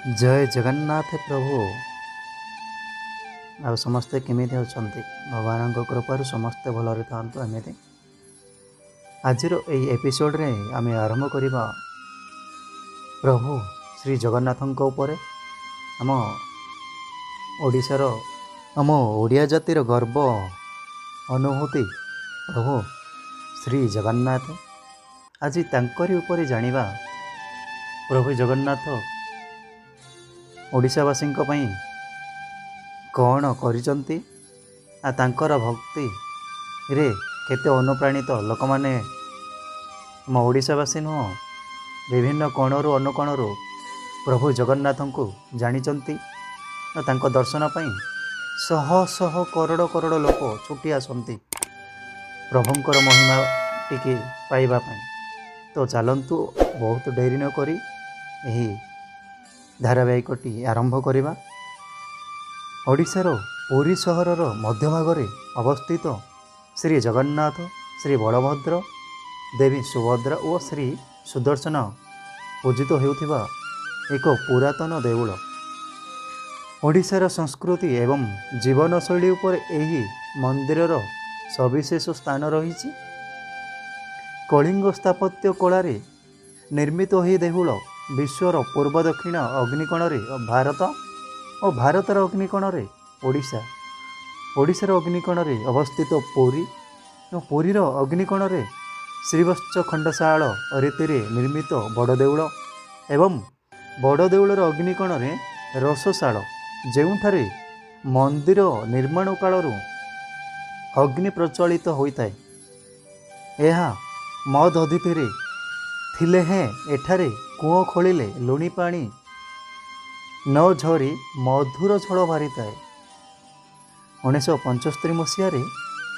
जय जगन्नाथ प्रभु। आ समस्ते केमिति अछंती भगवान कृपार समस्ते भलरे थांतु। एमती आज एपिसोड रे आमे आरंभ करिबा प्रभु श्री जगन्नाथଙ୍କ उपरे आम ओडिशार आम ओडिया जातिर गर्व अनुभूति प्रभु श्री जगन्नाथ। आज तांकरी उपरे जानिबा प्रभु जगन्नाथ ओडिशावासी कौन करिचंती आ तांकर भक्ति रे केते अनुप्राणित लोक माने आम ओडिशावासी नुह विभिन्न कोणरू अनुकोणरू प्रभु जगन्नाथ को जानिचंती। तांको दर्शन पाई शह शह करोड़ करोड़ लोक छुट्टी आसंती प्रभुंकर महिमा टिके पाइबा पाई। तो चलतु बहुत डेरी न करी एही धारावाहिकटी आरंभ करिबा। ओडिशार पुरी सहरर मध्यभागरे अवस्थित श्री जगन्नाथ, श्री बलभद्र, देवी सुभद्रा और श्री सुदर्शन पूजित होउथिबा एक पुरातन देउळ। ओडिशार संस्कृति एवं जीवनशैली उपर एही मंदिरर सविशेष स्थान रहिछि। कलिंग स्थापत्य कलारे निर्मित होई देउळ विश्वर पूर्व दक्षिण अग्निकोण भारत और भारतर अग्निकोण ओडिशा, ओडिशार अग्निकोण अवस्थित पुरी और पुरीर अग्निकोण श्रीवत्स खंडशाल रीति निर्मित बड़देउल एवं बड़देउलर अग्निकोण रसशाल जेउठारे मंदिर निर्माण कालरू अग्नि प्रचलित होता है। यह मद अतिथि थिले हैं एठारे कूओ खोलिले लुणी पानी न झरी मधुर छल बाहरी थाए। 1975 मसीह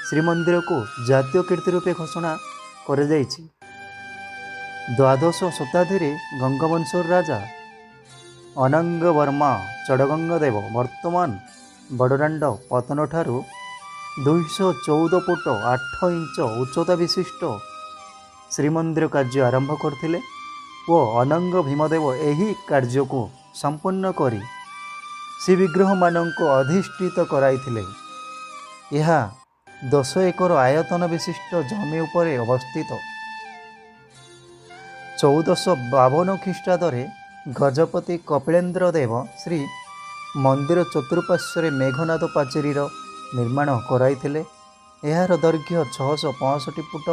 श्रीमंदिर को जातीय कीर्ति रूपे घोषणा कर द्वादश शताब्दी गंगवंशर राजा अनंग वर्मा चढ़गंग देव वर्तमान बड़दाण्ड पतन ठारू 214 फुट 8 इंच उच्चता विशिष्ट श्रीमंदिर कार्य आरंभ करथिले वो अनंग भीमदेव एही कार्य को संपन्न करी श्री विग्रह मानक अधिष्ठित कराइथिले। यह 10 एकर आयतन विशिष्ट जमी उपरे अवस्थित। 1452 ख्रीष्टाब्द गजपति कपिलेन्द्र देव श्री मंदिर चतुर्पार्श्व मेघनाद पाचेरीर निर्माण कराइथिले। यार दैर्घ्य 665 फुट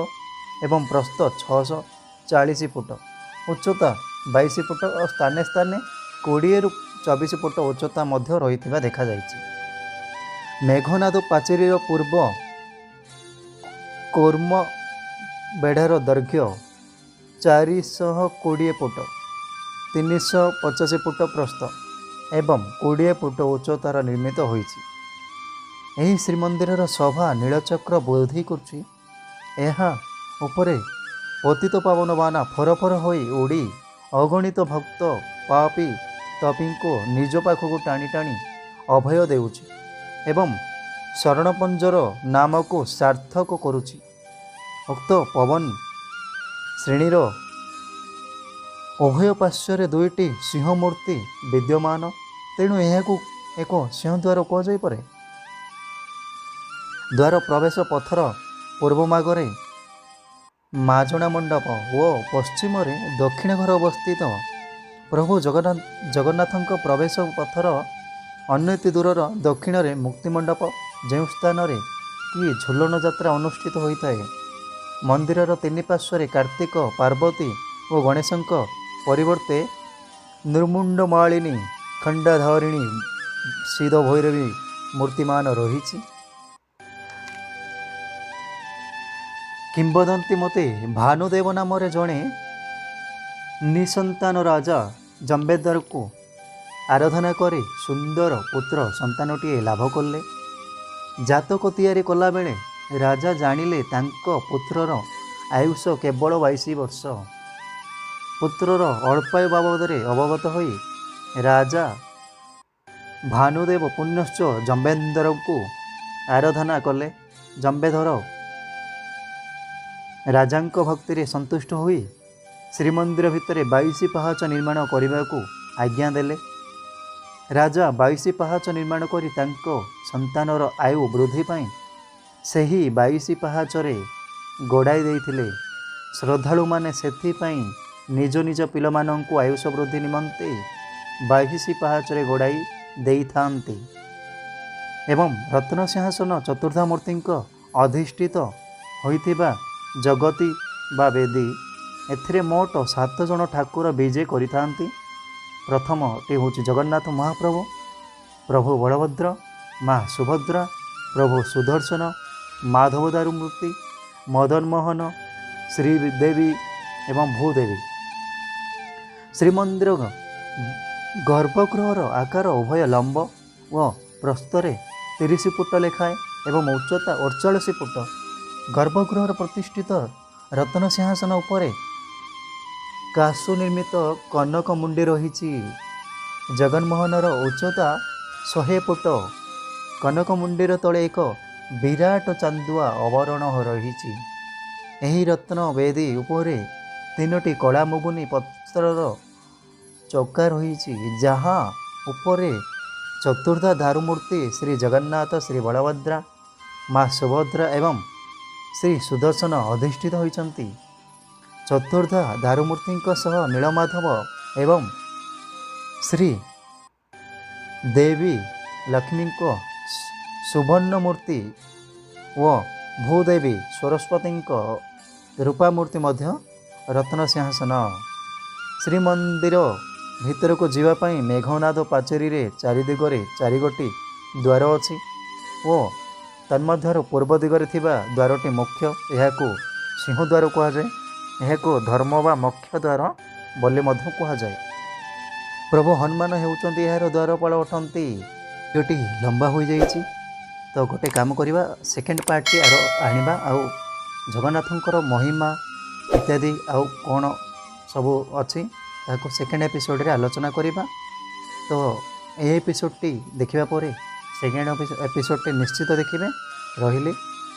एवं प्रस्थ 640 फुट, उच्चता 22 फुट और स्थाने स्थाने 20 ରୁ 24 फुट उच्चता मध्य रही देखा जाइछि। मेघनाद पाचेरीर पूर्व कूर्म बेढ़ार दैर्घ्य 420 फुट 385 फुट प्रस्थ एवं 20 फुट उच्चतार निर्मित होइछि। एही श्रीमंदिरर शोभा नीलचक्र वृद्धि करुछि। एहा उपरे पतित पावन बाना फरफर होई उड़ी अगणित भक्त पापी तपी को निज पाखक टाणी टाणी अभय देउछि एवं शरणपंजर नाम को सार्थक करुछि। उक्त पवन श्रेणीर उभय पार्श्वर दुईटी सिंह मूर्ति विद्यमान, तेणु यह एक सिंहद्वार कहुपे। द्वार प्रवेश पथर पूर्वमागरे माजणा मंडप ओ पश्चिम दक्षिण घर अवस्थित। प्रभु जगन्नाथ प्रवेश पथर अन्यति दूरर दक्षिण रे मुक्तिमंडप जो स्थान कि झुलन यात्रा अनुष्ठित होता है। मंदिरर तीन पार्श्व कार्तिक पार्वती और गणेशंक परिवर्ते निर्मुंडमालिनी खंडाधारिणी सिद्ध भैरवी मूर्तिमान रही। किंबदंती मते भानुदेव नाम जड़े निसंतान राजा जम्बेदार को आराधना करे सुंदर पुत्र संतानटीए लाभ कले। जातक तैयारी कला बेले राजा जानिले तांको पुत्रर आयुष केवल 22 वर्ष। पुत्रर अल्पायु बाबद अवगत होई राजा भानुदेव पुनश्च जम्बेदार को आराधना कले। जम्बेधर राजांक भक्ति रे संतुष्ट होई श्रीमंदिर भितर 22 पाहाच निर्माण करने को आज्ञा देले। ରାଜା 22 ପାହାଚ ନିର୍ମାଣ କରି ତାଙ୍କ ସନ୍ତାନର ଆୟୁ ବୃଦ୍ଧି ପାଇଁ ସେହି 22 ପାହାଚରେ ଗଡ଼ାଇ ଦେଇଥିଲେ। ଶ୍ରଦ୍ଧାଳୁମାନେ ସେଥିପାଇଁ ନିଜ ନିଜ ପିଲାମାନଙ୍କୁ ଆୟୁଷ ବୃଦ୍ଧି ନିମନ୍ତେ 22 ପାହାଚରେ ଗଡ଼ାଇ ଦେଇଥାନ୍ତି। ଏବଂ ରତ୍ନସିଂହାସନ ଚତୁର୍ଦ୍ଧାମୂର୍ତ୍ତିଙ୍କ ଅଧିଷ୍ଠିତ ହୋଇଥିବା ଜଗତି ବା ବେଦୀ, ଏଥିରେ ମୋଟ 7 ଜଣ ଠାକୁର ବିଜେ କରିଥାନ୍ତି। ପ୍ରଥମଟି ହେଉଛି ଜଗନ୍ନାଥ ମହାପ୍ରଭୁ, ପ୍ରଭୁ ବଳଭଦ୍ର, ମା ସୁଭଦ୍ରା, ପ୍ରଭୁ ସୁଦର୍ଶନ, ମାଧବ ଦାରୁମୂର୍ତ୍ତି, ମଦନମୋହନ, ଶ୍ରୀଦେବୀ ଏବଂ ଭୂଦେବୀ। ଶ୍ରୀମନ୍ଦିର ଗର୍ଭଗୃହର ଆକାର ଉଭୟ ଲମ୍ବ ଓ ପ୍ରସ୍ତରେ 30 ଫୁଟ ଲେଖାଏଁ ଏବଂ ଉଚ୍ଚତା 48 ଫୁଟ। ଗର୍ଭଗୃହର ପ୍ରତିଷ୍ଠିତ ରତ୍ନସିଂହାସନ ଉପରେ କାଶୁ ନିର୍ମିତ କନକ ମୁଣ୍ଡି ରହିଛି। ଜଗନ୍ମୋହନର ଉଚ୍ଚତା 100 ଫୁଟ। କନକ ମୁଣ୍ଡିର ତଳେ ଏକ ବିରାଟ ଚାନ୍ଦୁଆ ଆବରଣ ରହିଛି। ଏହି ରତ୍ନ ବେଦୀ ଉପରେ 3ଟି କଳା ମୁଗୁନି ପତ୍ରର ଚକା ରହିଛି, ଯାହା ଉପରେ ଚତୁର୍ଦ୍ଧା ଦାରୁମୂର୍ତ୍ତି ଶ୍ରୀ ଜଗନ୍ନାଥ, ଶ୍ରୀ ବଳଭଦ୍ର, ମା ସୁଭଦ୍ରା ଏବଂ ଶ୍ରୀ ସୁଦର୍ଶନ ଅଧିଷ୍ଠିତ ହୋଇଛନ୍ତି। ଚତୁର୍ଦ୍ଧା ଦାରୁମୂର୍ତ୍ତିଙ୍କ ସହ ନୀଳମାଧବ ଏବଂ ଶ୍ରୀ ଦେବୀ ଲକ୍ଷ୍ମୀଙ୍କ ସୁବର୍ଣ୍ଣ ମୂର୍ତ୍ତି ଓ ଭୂଦେବୀ ସରସ୍ୱତୀଙ୍କ ରୂପା ମୂର୍ତ୍ତି ମଧ୍ୟ ରତ୍ନସିଂହାସନ। ଶ୍ରୀମନ୍ଦିର ଭିତରକୁ ଯିବା ପାଇଁ ମେଘନାଦ ପାଚେରୀରେ ଚାରିଦିଗରେ 4ଗୋଟି ଦ୍ୱାର ଅଛି ଓ ତନ୍ମଧ୍ୟରୁ ପୂର୍ବ ଦିଗରେ ଥିବା ଦ୍ୱାରଟି ମୁଖ୍ୟ। ଏହାକୁ ସିଂହଦ୍ୱାର କୁହାଯାଏ। ଏହାକୁ ଧର୍ମ ବା ମୋକ୍ଷ ଦ୍ୱାର ବୋଲି ମଧ୍ୟ କୁହାଯାଏ। ପ୍ରଭୁ ହନୁମାନ ହେଉଛନ୍ତି ଏହାର ଦ୍ୱାରପାଳ ଅଟନ୍ତି। ଭିଡ଼ିଓଟି ଲମ୍ବା ହୋଇଯାଇଛି, ତ ଗୋଟେ କାମ କରିବା, ସେକେଣ୍ଡ ପାର୍ଟଟି ଆଣିବା, ଆଉ ଜଗନ୍ନାଥଙ୍କର ମହିମା ଇତ୍ୟାଦି ଆଉ କ'ଣ ସବୁ ଅଛି ତାକୁ ସେକେଣ୍ଡ ଏପିସୋଡ଼ରେ ଆଲୋଚନା କରିବା। ତ ଏହି ଏପିସୋଡ଼ଟି ଦେଖିବା ପରେ ସେକେଣ୍ଡ ଏପିସୋଡ଼ଟି ନିଶ୍ଚିତ ଦେଖିବେ। ରହିଲି।